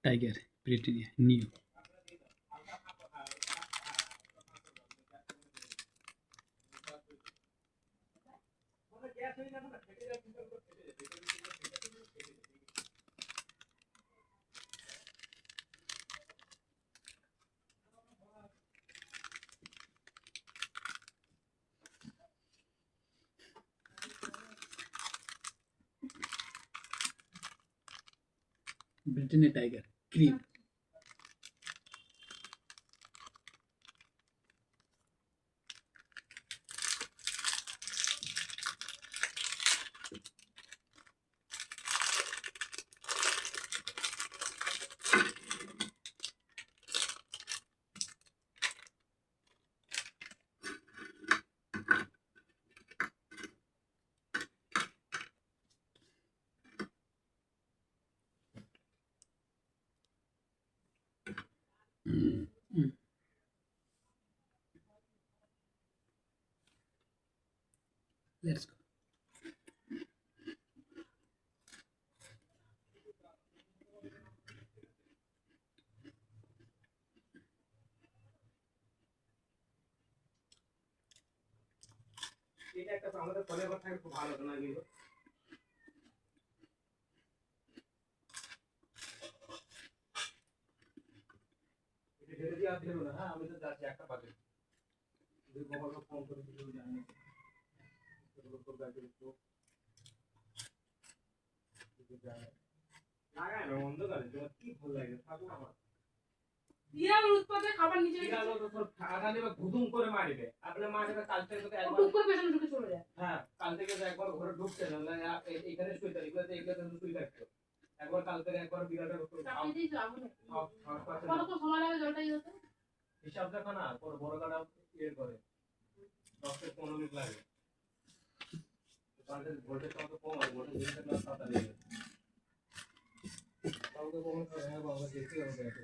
Tiger, Britannia, new. Britannia tiger, cream. Let's go. এটা একটা আমাদের ফলে কথা খুব ভালো না গেল এটা ছেড়ে দিয়ে আসবে না। হ্যাঁ আমি তো যাচ্ছি একটা পাবে দুই বাবাকে ফোন করে দিও জানি তো গাড়ি তো লাগায় না অন্ধকারে তো কি ভালো লাগে থাকো আমার বিড়াল উৎপাতে খাবার নিচে বিড়াল তো সব খাওয়া নেবে গুদুম করে মারবে আপনি মারবে কাল থেকে তো একবার টুক করে পেছনে ঢুকে চলে যায়। হ্যাঁ কাল থেকে তো একবার ঘরে ঢুকছে না এখানে শুইতে এগুলো শুই থাকতো একবার কাল থেকে একবার বিড়ালটা চাপিয়ে দিই যাবো না কত সময় লাগে জলটাই হতো হিসাব দেখো না পরে বড় কাটা ইয়ে করে 10 থেকে 15 মিনিট লাগে তাহলে ভোল্টেজ কত কম আর ভোল্টেজ দিতে না তাড়াতাড়ি কাউকে বলতে হ্যাঁ বাবা দেখতে হবে